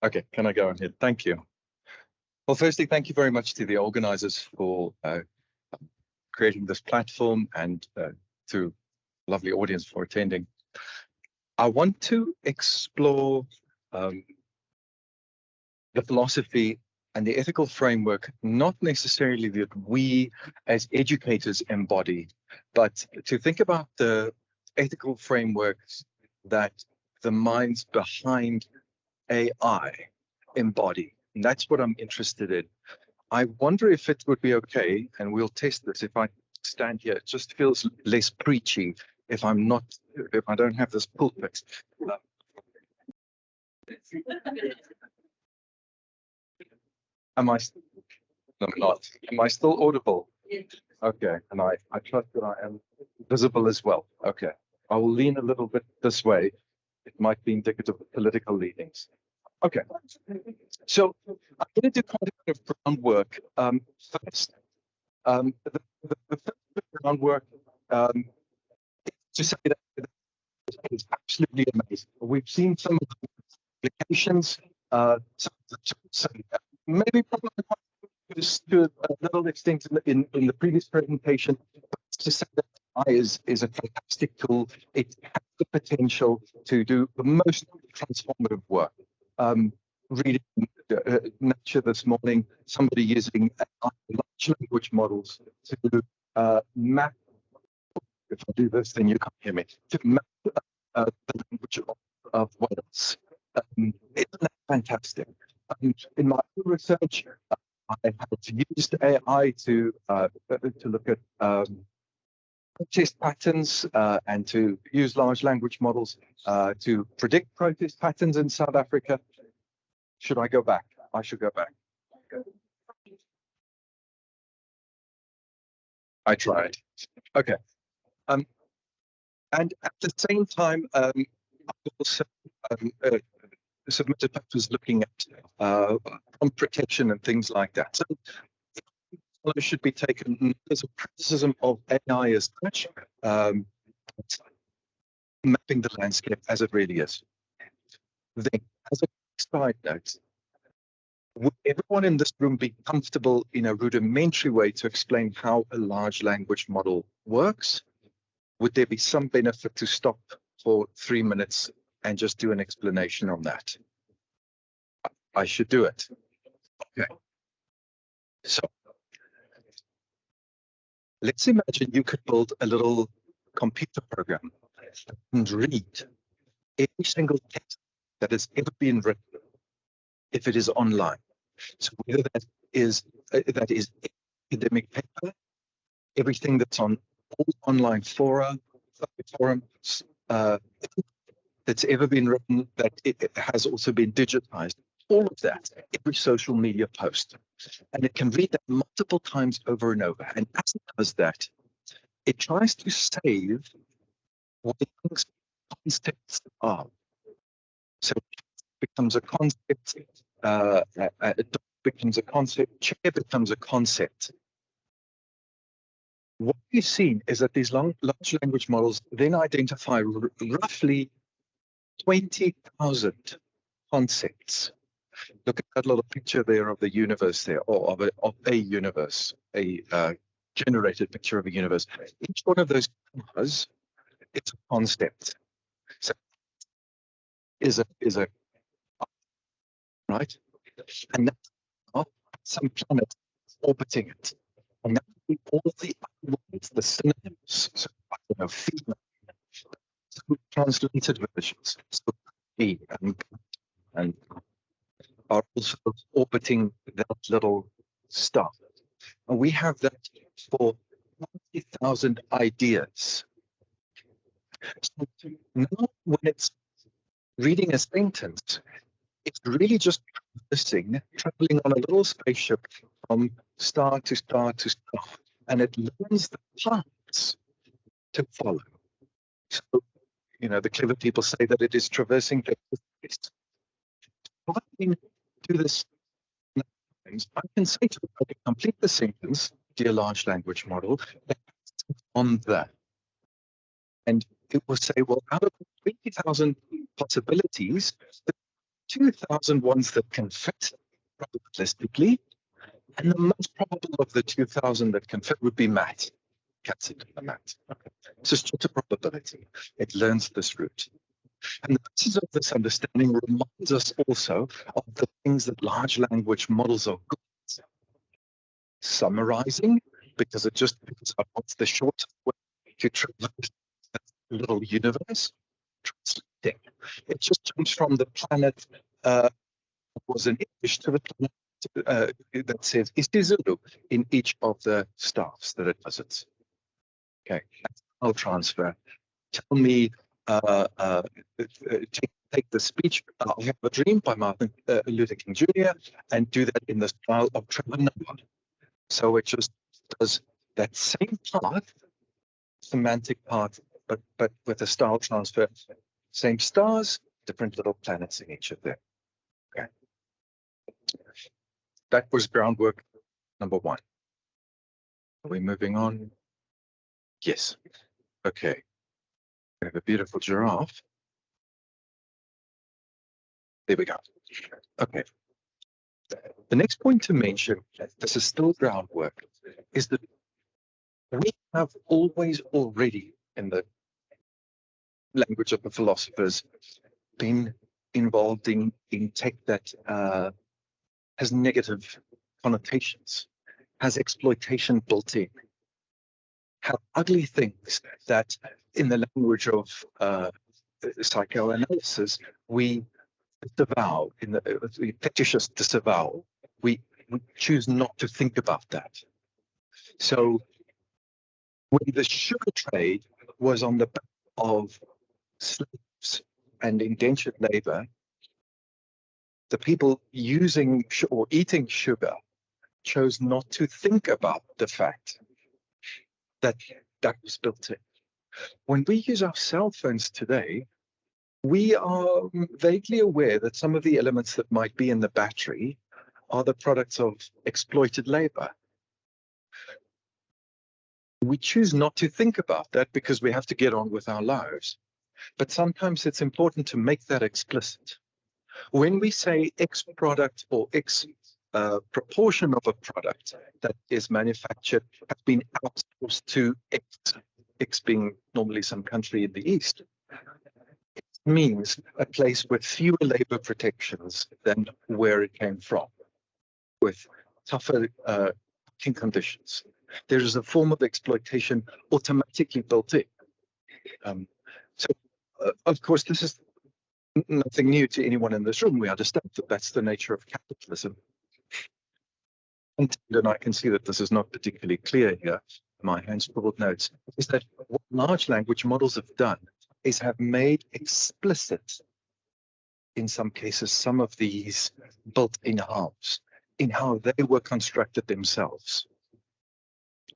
Okay, can I go ahead? Thank you. Well, firstly, thank you very much to the organizers for creating this platform and to lovely audience for attending. I want to explore the philosophy and the ethical framework, not necessarily that we as educators embody, but to think about the ethical frameworks that the minds behind AI embody. And that's what I'm interested in. I wonder if it would be okay, and we'll test this, if I stand here. It just feels less preachy if I don't have this pulpit. Am I? No, I'm not. Am I still audible? Okay, and I trust that I am visible as well. Okay, I will lean a little bit this way. It might be indicative of political leanings. Okay, so I'm going to do quite a bit of groundwork first. The first bit of groundwork to say that it's absolutely amazing. We've seen some of the applications, maybe probably to a little extent in the previous presentation, to say that AI is a fantastic tool. It has the potential to do the most transformative work. Reading Nature this morning, somebody using large language models to map. If I do this, then you can't hear me. To map the language of whales. Isn't that fantastic? In my research, I have used AI to look at protest patterns and to use large language models to predict protest patterns in South Africa. Should I go back? I should go back. I tried. Okay. And at the same time, I also submitted papers looking at prompt protection and things like that. So it should be taken as a criticism of AI as such, mapping the landscape as it really is. Then, as a side note, would everyone in this room be comfortable in a rudimentary way to explain how a large language model works? Would there be some benefit to stop for 3 minutes and just do an explanation on that? I should do it. Okay. So let's imagine you could build a little computer program and read every single text that has ever been written, if it is online. So whether that is academic paper, everything that's on all online forums that's ever been written, that it has also been digitized, all of that, every social media post. And it can read that multiple times over and over. And as it does that, it tries to save what it thinks concepts are. So it becomes a concept, a dog becomes a concept, chair becomes a concept. What we've seen is that these large language models then identify roughly 20,000 concepts. Look at that little picture there of the universe there, or of a universe, a generated picture of a universe. Each one of those cars, it's a concept. So is a right, and that's some planet orbiting it, and that would be all the other words, the synonyms. So female, translated versions, so and are also orbiting that little star. And we have that for 20,000 ideas. So now when it's reading a sentence, it's really just traveling on a little spaceship from star to star to star, and it learns the paths to follow. So, the clever people say that it is traversing space. If I can do this, I can say to it, I can complete the sentence, dear large language model, on that. And it will say, well, out of 20,000 possibilities, 2,000 ones that can fit probabilistically, and the most probable of the 2,000 that can fit would be Matt. Cats into the Matt. Okay. It's just a probability. It learns this route. And the basis of this understanding reminds us also of the things that large language models are good at. Summarizing, because it just picks up what's the short way to traverse that little universe. Translating. It just jumps from the planet was an English to the planet that says isiZulu in each of the staffs that it visits. Okay, I'll transfer. Tell me, take the speech I Have a Dream by Martin Luther King Jr. and do that in the style of Trevor Noah. So it just does that same path, semantic path, but with a style transfer. Same stars, different little planets in each of them. Okay. That was groundwork number one. Are we moving on? Yes. Okay. We have a beautiful giraffe. There we go. Okay. The next point to mention, this is still groundwork, is that we have always already, in the language of the philosophers, been involved in tech that has negative connotations, has exploitation built in, have ugly things that, in the language of psychoanalysis, we disavow, in the fetishist disavow. We choose not to think about that. So when the sugar trade was on the back of slaves and indentured labor, the people using or eating sugar chose not to think about the fact that that was built in. When we use our cell phones today, we are vaguely aware that some of the elements that might be in the battery are the products of exploited labor. We choose not to think about that because we have to get on with our lives. But sometimes it's important to make that explicit. When we say X product or X proportion of a product that is manufactured has been outsourced to X, X being normally some country in the East, it means a place with fewer labor protections than where it came from, with tougher working conditions. There is a form of exploitation automatically built in. Of course, this is nothing new to anyone in this room. We understand that that's the nature of capitalism. And I can see that this is not particularly clear here. My hand-scribbled notes is that what large language models have done is have made explicit, in some cases, some of these built-in harms in how they were constructed themselves.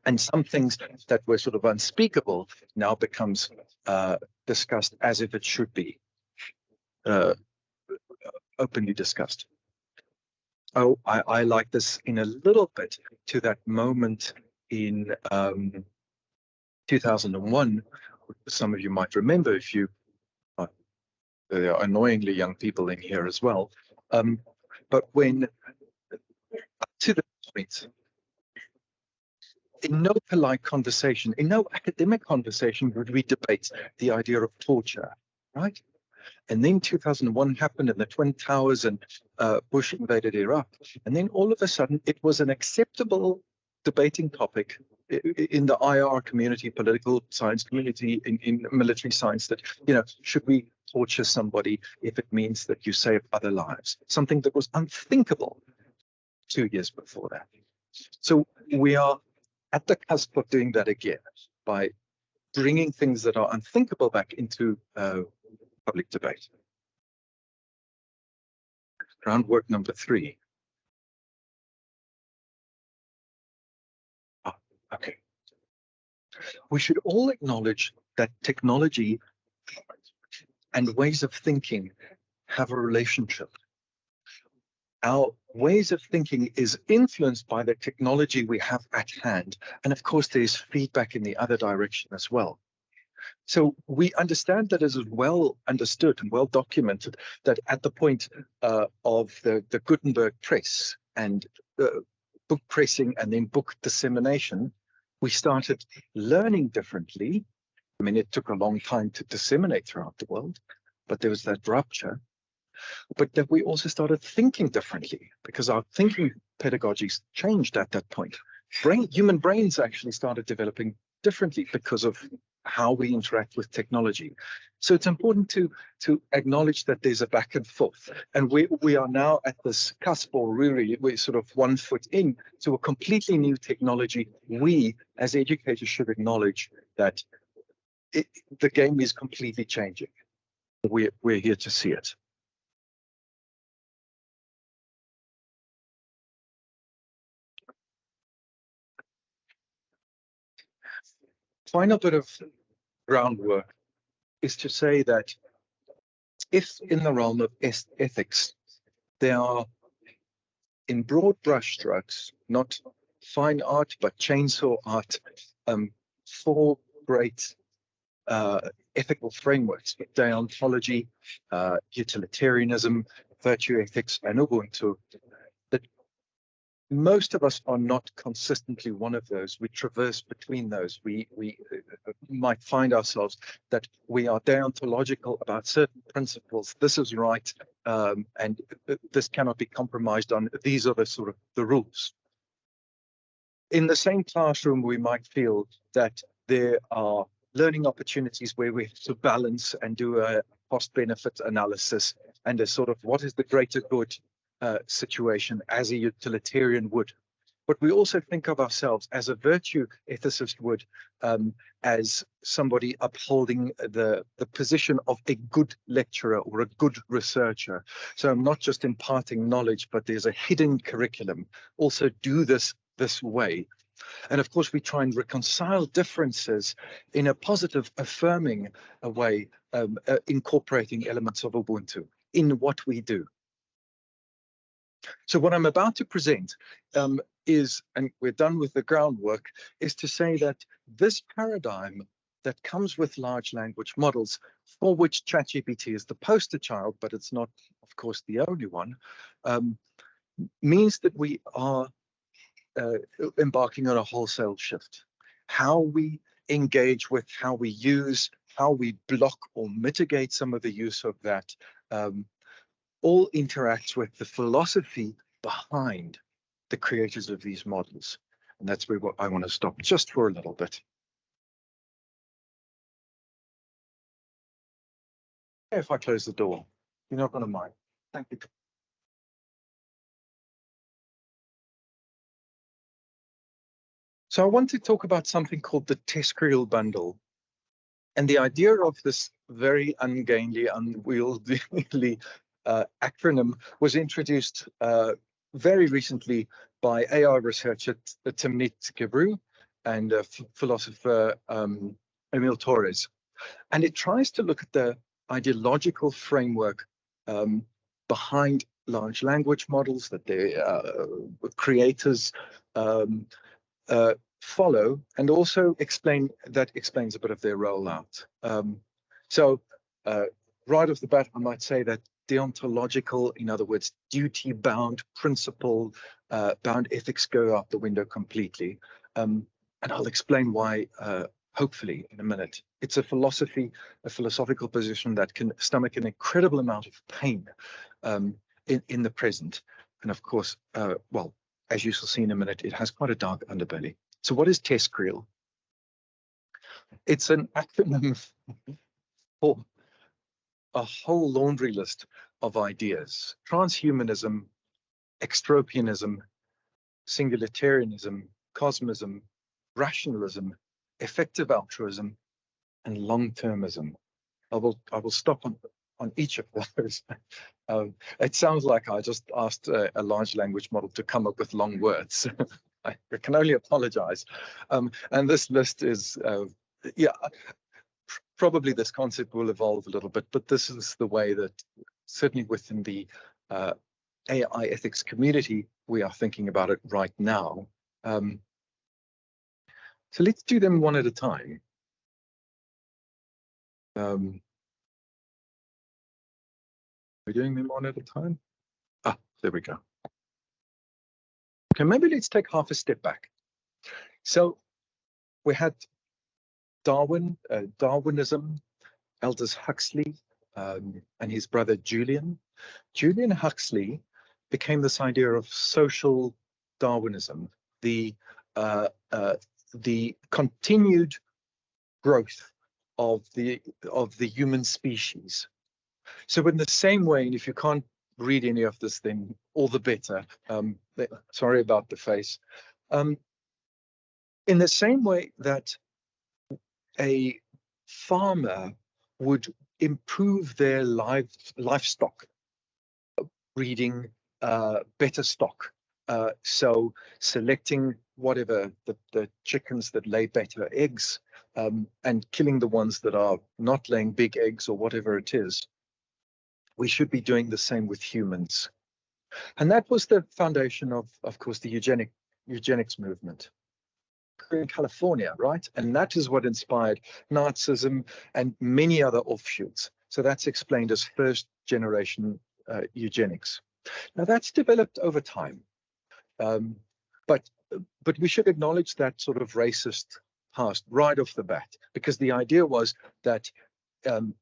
And some things that were sort of unspeakable now becomes discussed as if it should be openly discussed. Oh, I like this in a little bit to that moment in 2001. Some of you might remember, if you there are annoyingly young people in here as well. But when up to the point, in no polite conversation, in no academic conversation would we debate the idea of torture, right? And then 2001 happened and the Twin Towers and Bush invaded Iraq. And then all of a sudden it was an acceptable debating topic in the IR community, political science community, in military science that, you know, should we torture somebody if it means that you save other lives? Something that was unthinkable 2 years before that. So we are at the cusp of doing that again by bringing things that are unthinkable back into public debate. Groundwork number 3. Okay. We should all acknowledge that technology and ways of thinking have a relationship. Our ways of thinking is influenced by the technology we have at hand. And of course, there's feedback in the other direction as well. So we understand that it is well understood and well documented that at the point of the Gutenberg press and book pressing and then book dissemination, we started learning differently. I mean, it took a long time to disseminate throughout the world, but there was that rupture. But that we also started thinking differently because our thinking pedagogies changed at that point. Human brains actually started developing differently because of how we interact with technology. So it's important to acknowledge that there's a back and forth. And we are now at this cusp, or really we're sort of 1 foot in to a completely new technology. We, as educators, should acknowledge that the game is completely changing. We're here to see it. Final bit of groundwork is to say that if in the realm of ethics, there are, in broad brushstrokes, not fine art, but chainsaw art, 4 great ethical frameworks: deontology, utilitarianism, virtue ethics, and Ubuntu. That most of us are not consistently one of those. We traverse between those. We might find ourselves that we are deontological about certain principles. This is right, and this cannot be compromised on. These are the sort of the rules. In the same classroom, we might feel that there are learning opportunities where we have to balance and do a cost-benefit analysis and a sort of what is the greater good situation as a utilitarian would. But we also think of ourselves as a virtue ethicist would, as somebody upholding the position of a good lecturer or a good researcher. So I'm not just imparting knowledge, but there's a hidden curriculum. Also do this way. And of course, we try and reconcile differences in a positive, affirming way, incorporating elements of Ubuntu in what we do. So what I'm about to present is, and we're done with the groundwork, is to say that this paradigm that comes with large language models, for which ChatGPT is the poster child, but it's not, of course, the only one, means that we are embarking on a wholesale shift. How we engage with, how we use, how we block or mitigate some of the use of that, all interacts with the philosophy behind the creators of these models. And that's where I want to stop just for a little bit. If I close the door, you're not going to mind. Thank you. So I want to talk about something called the TESCREAL bundle. And the idea of this very ungainly, unwieldy acronym was introduced very recently by AI researcher Timnit Gebru and philosopher Emil Torres. And it tries to look at the ideological framework behind large language models that their creators follow, and also explains a bit of their rollout. So right off the bat, I might say that deontological, in other words, duty-bound, principle-bound ethics go out the window completely. And I'll explain why, hopefully, in a minute. It's a philosophical position that can stomach an incredible amount of pain in the present. And of course, well, as you shall see in a minute, it has quite a dark underbelly. So what is TESCREAL? It's an acronym for a whole laundry list of ideas: transhumanism, extropianism, singularitarianism, cosmism, rationalism, effective altruism, and long-termism. I will stop on each of those. It sounds like I just asked a large language model to come up with long words. I can only apologize. And this list is, yeah, probably this concept will evolve a little bit, but this is the way that certainly within the AI ethics community, we are thinking about it right now. So let's do them one at a time. We're doing them one at a time. Ah, there we go. Okay, maybe let's take half a step back. So we had Darwin, Darwinism, Aldous Huxley, and his brother Julian. Julian Huxley became this idea of social Darwinism, the continued growth of the human species. So in the same way, and if you can't read any of this, then all the better. Sorry about the face. In the same way that a farmer would improve their livestock, breeding better stock. So selecting whatever the chickens that lay better eggs, and killing the ones that are not laying big eggs or whatever it is. We should be doing the same with humans. And that was the foundation of course, the eugenics movement in California, right? And that is what inspired Nazism and many other offshoots. So that's explained as first generation eugenics. Now that's developed over time, but we should acknowledge that sort of racist past right off the bat, because the idea was that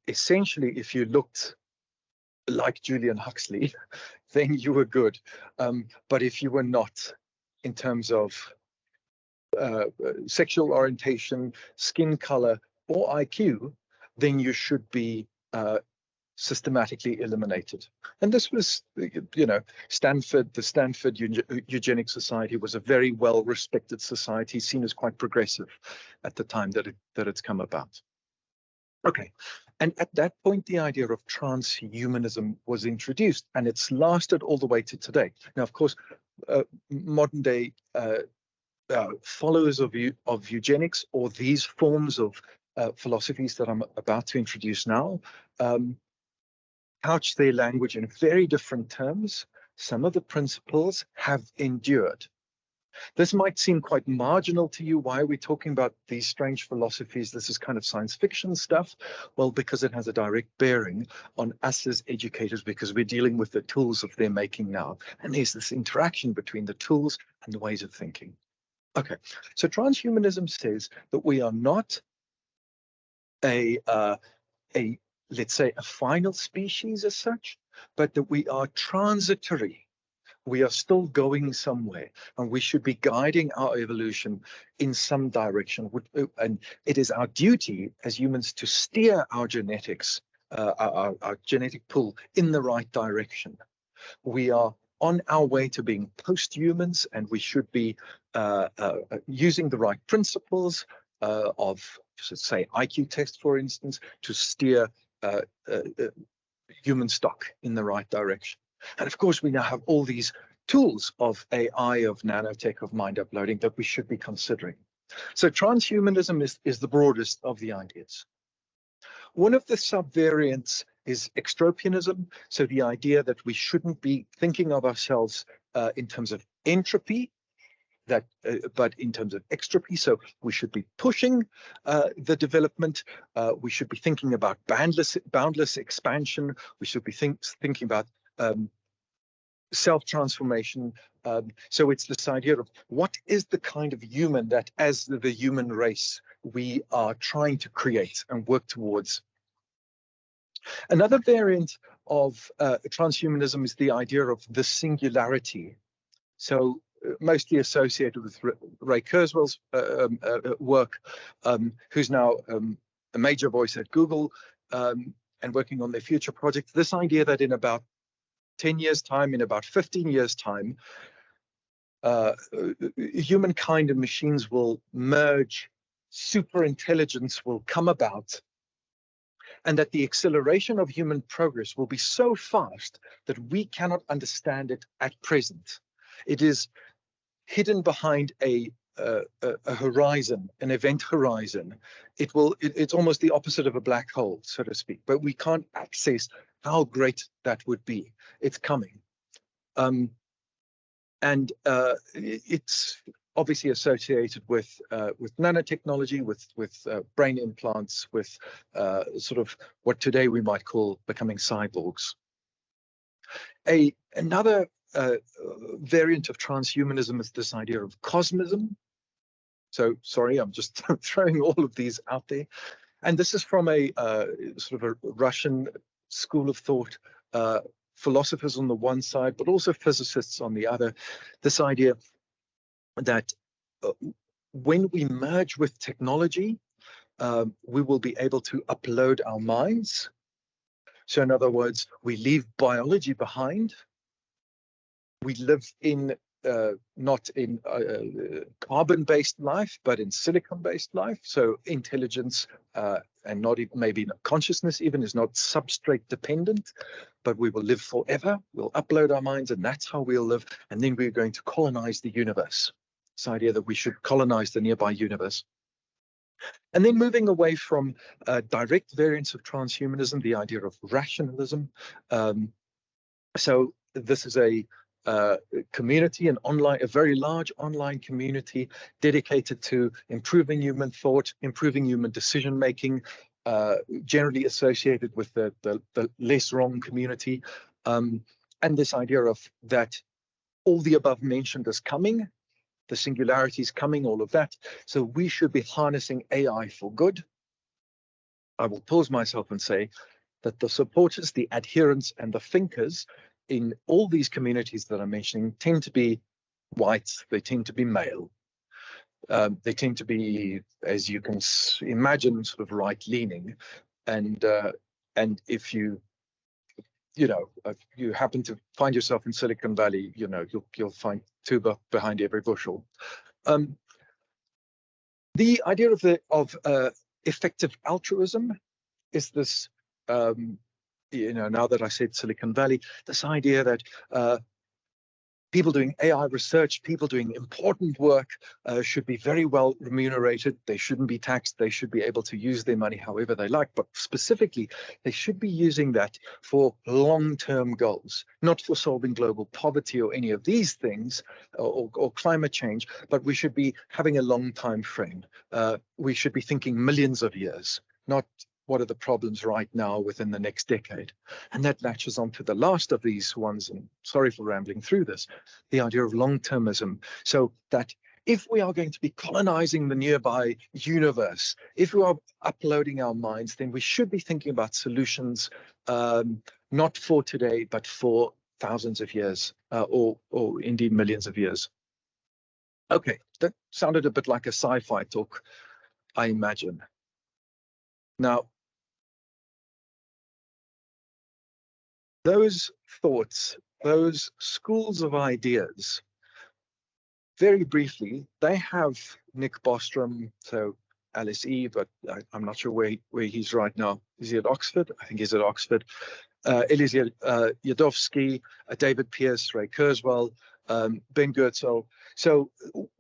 essentially, if you looked like Julian Huxley, then you were good. But if you were not, in terms of sexual orientation, skin color, or IQ, then you should be systematically eliminated. And this was, you know, the Stanford Eugenics Society was a very well-respected society, seen as quite progressive at the time that it's come about. Okay, and at that point, the idea of transhumanism was introduced, and it's lasted all the way to today. Now, of course, modern day followers of eugenics, or these forms of philosophies that I'm about to introduce now, couch their language in very different terms. Some of the principles have endured. This might seem quite marginal to you. Why are we talking about these strange philosophies? This is kind of science fiction stuff. Well, because it has a direct bearing on us as educators, because we're dealing with the tools of their making now. And there's this interaction between the tools and the ways of thinking. Okay, so transhumanism says that we are not let's say, a final species as such, but that we are transitory. We are still going somewhere, and we should be guiding our evolution in some direction. And it is our duty as humans to steer our genetics, our genetic pool, in the right direction. We are on our way to being post-humans, and we should be using the right principles of, say, IQ test, for instance, to steer human stock in the right direction. And of course, we now have all these tools of AI, of nanotech, of mind uploading that we should be considering. So transhumanism is the broadest of the ideas. One of the subvariants is extropianism. So the idea that we shouldn't be thinking of ourselves in terms of entropy, but in terms of extropy. So we should be pushing the development. We should be thinking about boundless expansion. We should be thinking about self-transformation. So it's this idea of what is the kind of human that, as the human race, we are trying to create and work towards. Another variant of transhumanism is the idea of the singularity. So mostly associated with Ray Kurzweil's work, who's now a major voice at Google and working on their future project. This idea that in about 10 years' time, in about 15 years' time, humankind and machines will merge, superintelligence will come about, and that the acceleration of human progress will be so fast that we cannot understand it at present. It is hidden behind a horizon, an event horizon. It's almost the opposite of a black hole, so to speak, but we can't access how great that would be. It's coming. And it's obviously associated with nanotechnology, with brain implants, with sort of what today we might call becoming cyborgs. Another variant of transhumanism is this idea of cosmism. So sorry, I'm just throwing all of these out there. And this is from a sort of a Russian school of thought, philosophers on the one side, but also physicists on the other. This idea that when we merge with technology, we will be able to upload our minds. So in other words, we leave biology behind. We live in not in carbon-based life, but in silicon-based life. So intelligence and not even, maybe consciousness even is not substrate dependent, but we will live forever. We'll upload our minds, and that's how we'll live. And then we're going to colonize the universe. This idea that we should colonize the nearby universe. And then moving away from direct variants of transhumanism, the idea of rationalism. So this is a community, a very large online community dedicated to improving human thought, improving human decision making, generally associated with the less wrong community, and this idea of that all the above mentioned is coming, the singularity is coming, all of that. So we should be harnessing AI for good. I will pause myself and say that the supporters, the adherents, and the thinkers in all these communities that I'm mentioning tend to be white, they tend to be male. They tend to be, as you can imagine, sort of right-leaning. And if you happen to find yourself in Silicon Valley, you'll find two behind every bushel. The idea of effective altruism is this, now that I said Silicon Valley, this idea that people doing AI research, people doing important work should be very well remunerated. They shouldn't be taxed. They should be able to use their money however they like. But specifically, they should be using that for long-term goals, not for solving global poverty or any of these things or climate change, but we should be having a long time frame. We should be thinking millions of years, not what are the problems right now within the next decade. And that latches onto the last of these ones, and sorry for rambling through this, the idea of long-termism. So that if we are going to be colonizing the nearby universe, if we are uploading our minds, then we should be thinking about solutions, not for today, but for thousands of years, or indeed millions of years. Okay, that sounded a bit like a sci-fi talk, I imagine. Now, those thoughts, those schools of ideas, very briefly, they have Nick Bostrom, so LSE, but I'm not sure where he's right now. Is he at Oxford? I think he's at Oxford. Eliezer Yudovsky, David Pearce, Ray Kurzweil, Ben Goertzel. So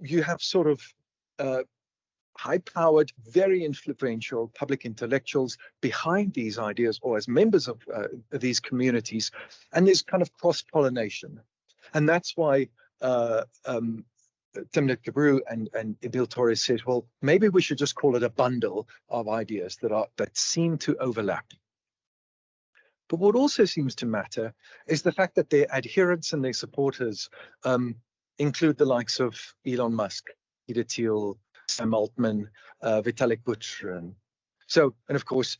you have sort of high-powered, very influential public intellectuals behind these ideas or as members of these communities, and there's kind of cross-pollination. And that's why Timnit Gebru and Emil Torres says, well, maybe we should just call it a bundle of ideas that seem to overlap. But what also seems to matter is the fact that their adherents and their supporters include the likes of Elon Musk, Peter Thiel, Sam Altman, Vitalik Buterin. So, and of course,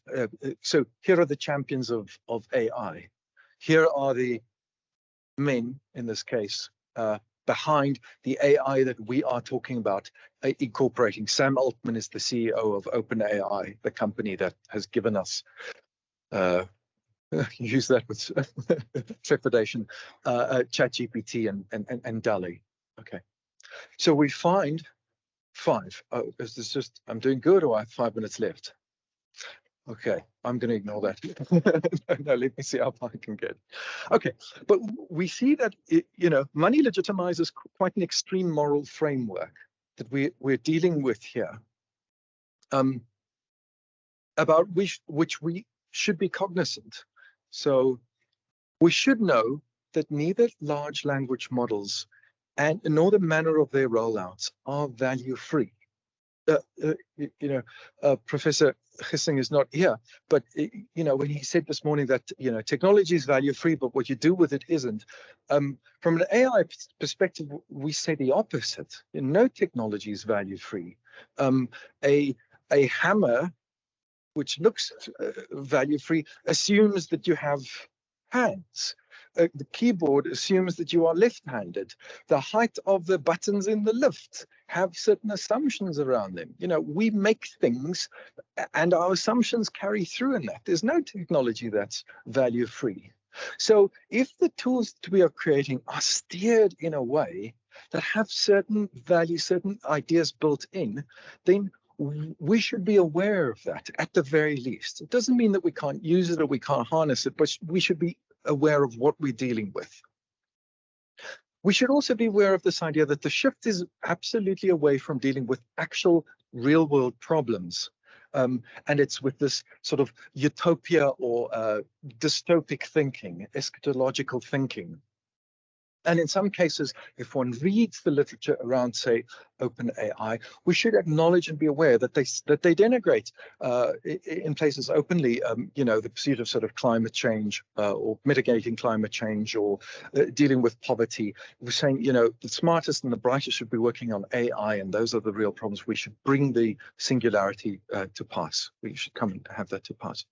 so here are the champions of AI. Here are the men, in this case, behind the AI that we are talking about incorporating. Sam Altman is the CEO of OpenAI, the company that has given us, use that with trepidation, ChatGPT and DALL-E. Okay, so we find is this just, I'm doing good, or I have 5 minutes left? Okay, I'm going to ignore that. No, let me see how far I can get. Okay, but we see that, money legitimizes quite an extreme moral framework that we're dealing with here, about which we should be cognizant. So we should know that neither large language models and nor the manner of their rollouts are value-free. Professor Gissing is not here, but when he said this morning that technology is value-free, but what you do with it isn't. From an AI perspective, we say the opposite. No technology is value-free. A hammer, which looks value-free, assumes that you have hands. The keyboard assumes that you are left-handed. The height of the buttons in the lift have certain assumptions around them. We make things and our assumptions carry through in that. There's no technology that's value-free. So if the tools that we are creating are steered in a way that have certain values, certain ideas built in, then we should be aware of that at the very least. It doesn't mean that we can't use it or we can't harness it, but we should be aware of what we're dealing with. We should also be aware of this idea that the shift is absolutely away from dealing with actual real-world problems. And it's with this sort of utopia or dystopic thinking, eschatological thinking. And in some cases, if one reads the literature around, say, OpenAI, we should acknowledge and be aware that they denigrate in places openly, the pursuit of sort of climate change or mitigating climate change or dealing with poverty. We're saying, the smartest and the brightest should be working on AI, and those are the real problems. We should bring the singularity to pass. We should come and have that to pass.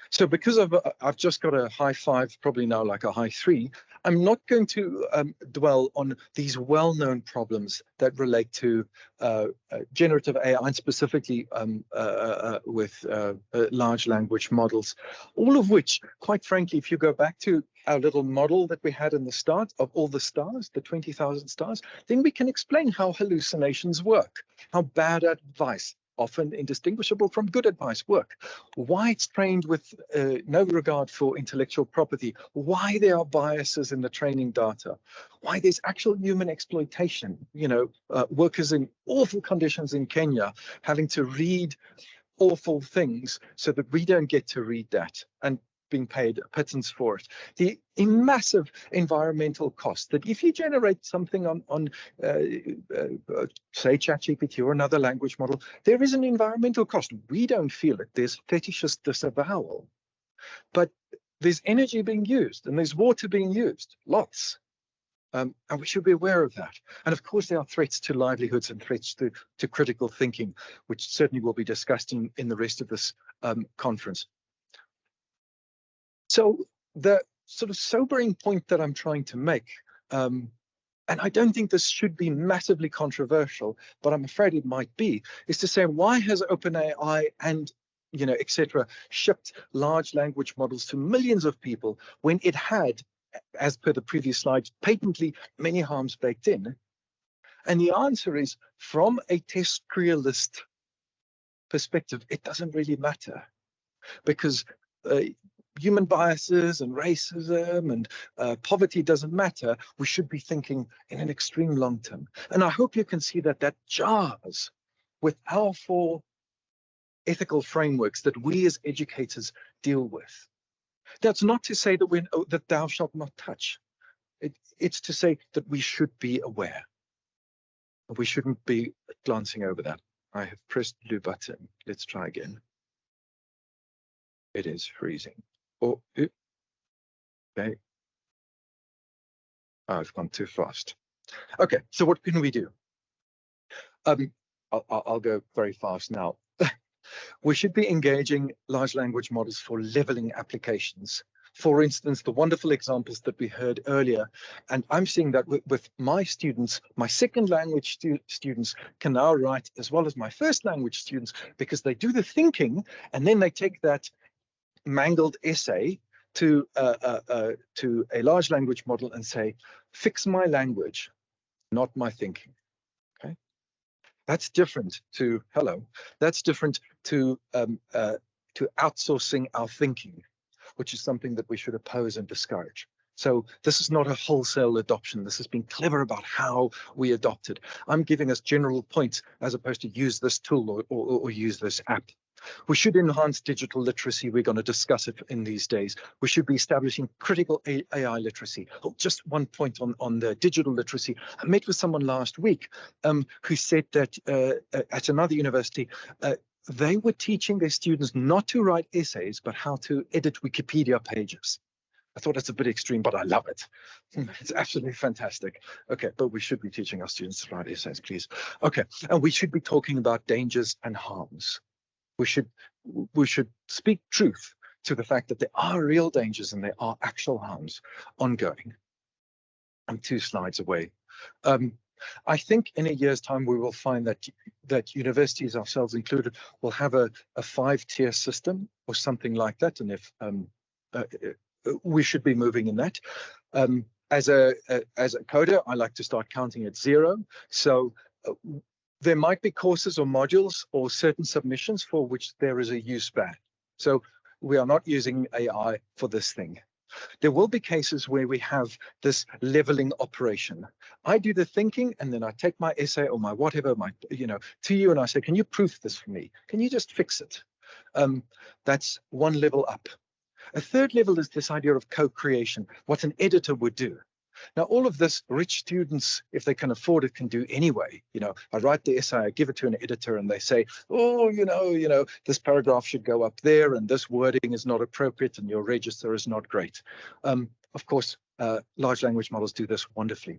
So because I've just got a high 5, probably now like a high 3, I'm not going to dwell on these well-known problems that relate to generative AI, and specifically with large language models, all of which, quite frankly, if you go back to our little model that we had in the start of all the stars, the 20,000 stars, then we can explain how hallucinations work, how bad advice, often indistinguishable from good advice, work, why it's trained with no regard for intellectual property, why there are biases in the training data, why there's actual human exploitation, workers in awful conditions in Kenya having to read awful things so that we don't get to read that, and being paid a pittance for it. The massive environmental cost that if you generate something on say ChatGPT or another language model, there is an environmental cost. We don't feel it. There's fetishist disavowal. But there's energy being used and there's water being used, lots. And we should be aware of that. And of course, there are threats to livelihoods and threats to critical thinking, which certainly will be discussed in the rest of this conference. So the sort of sobering point that I'm trying to make, and I don't think this should be massively controversial, but I'm afraid it might be, is to say, why has OpenAI and etc. shipped large language models to millions of people when it had, as per the previous slide, patently many harms baked in? And the answer is, from a TESCREAList perspective, it doesn't really matter, because human biases and racism and poverty doesn't matter. We should be thinking in an extreme long term. And I hope you can see that jars with our 4 ethical frameworks that we as educators deal with. That's not to say that thou shalt not touch. It's to say that we should be aware. We shouldn't be glancing over that. I have pressed the blue button. Let's try again. It is freezing. Oh, okay. I've gone too fast. Okay, so what can we do? I'll go very fast now. We should be engaging large language models for leveling applications. For instance, the wonderful examples that we heard earlier, and I'm seeing that with my students, my second language students can now write as well as my first language students, because they do the thinking and then they take that mangled essay to a large language model and say, fix my language, not my thinking. Okay, that's different to That's different to outsourcing our thinking, which is something that we should oppose and discourage. So this is not a wholesale adoption. This has been clever about how we adopt it. I'm giving us general points as opposed to use this tool or use this app. We should enhance digital literacy. We're going to discuss it in these days. We should be establishing critical AI literacy. Oh, just one point on the digital literacy. I met with someone last week who said that at another university, they were teaching their students not to write essays, but how to edit Wikipedia pages. I thought it's a bit extreme, but I love it. It's absolutely fantastic. Okay, but we should be teaching our students to write essays, please. Okay, and we should be talking about dangers and harms. We should speak truth to the fact that there are real dangers and there are actual harms ongoing. I'm 2 slides away. I think in a year's time we will find that universities, ourselves included, will have a 5-tier system or something like that, and if we should be moving in that. As a coder, I like to start counting at 0. So there might be courses or modules or certain submissions for which there is a use ban. So we are not using AI for this thing. There will be cases where we have this leveling operation. I do the thinking, and then I take my essay or my whatever, to you, and I say, can you proof this for me? Can you just fix it? That's one level up. A third level is this idea of co-creation, what an editor would do. Now, all of this, rich students, if they can afford it, can do anyway. I write the essay, I give it to an editor, and they say, oh, this paragraph should go up there, and this wording is not appropriate, and your register is not great. Of course, large language models do this wonderfully.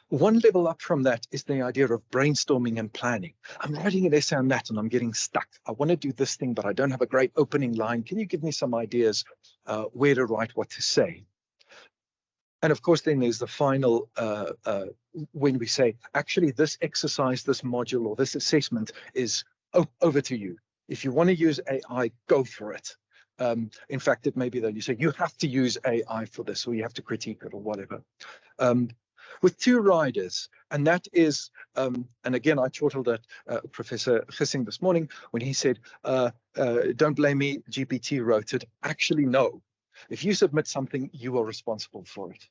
One level up from that is the idea of brainstorming and planning. I'm writing an essay on that and I'm getting stuck. I want to do this thing, but I don't have a great opening line. Can you give me some ideas where to write, what to say? And of course, then there's the final, when we say, actually, this exercise, this module, or this assessment is over to you. If you want to use AI, go for it. In fact, it may be that you say, you have to use AI for this, or you have to critique it, or whatever. With 2 riders, and that is, and again, I chortled at Professor Gissing this morning when he said, don't blame me, GPT wrote it. Actually, no. If you submit something, you are responsible for it.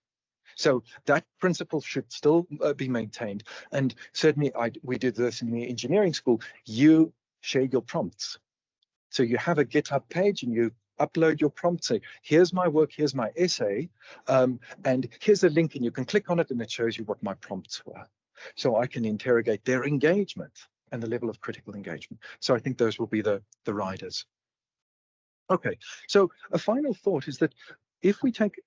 So that principle should still be maintained. And certainly we did this in the engineering school. You share your prompts. So you have a GitHub page and you upload your prompt, say, here's my work, here's my essay, and here's a link, and you can click on it and it shows you what my prompts were. So I can interrogate their engagement and the level of critical engagement. So I think those will be the riders. Okay, so a final thought is that if we take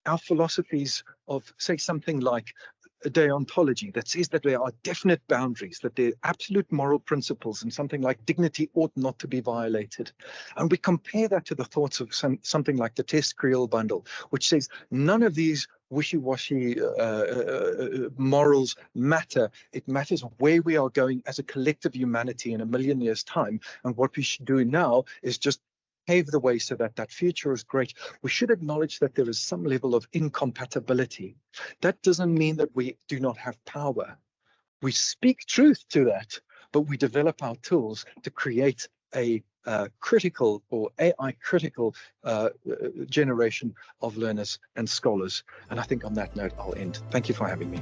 our philosophies of, say, something like a deontology that says that there are definite boundaries, that there are absolute moral principles, and something like dignity ought not to be violated. And we compare that to the thoughts of something like the TESCREAL bundle, which says none of these wishy-washy morals matter. It matters where we are going as a collective humanity in 1 million years' time. And what we should do now is just pave the way so that that future is great. We should acknowledge that there is some level of incompatibility. That doesn't mean that we do not have power. We speak truth to that, but we develop our tools to create a critical or AI critical generation of learners and scholars. And I think on that note, I'll end. Thank you for having me.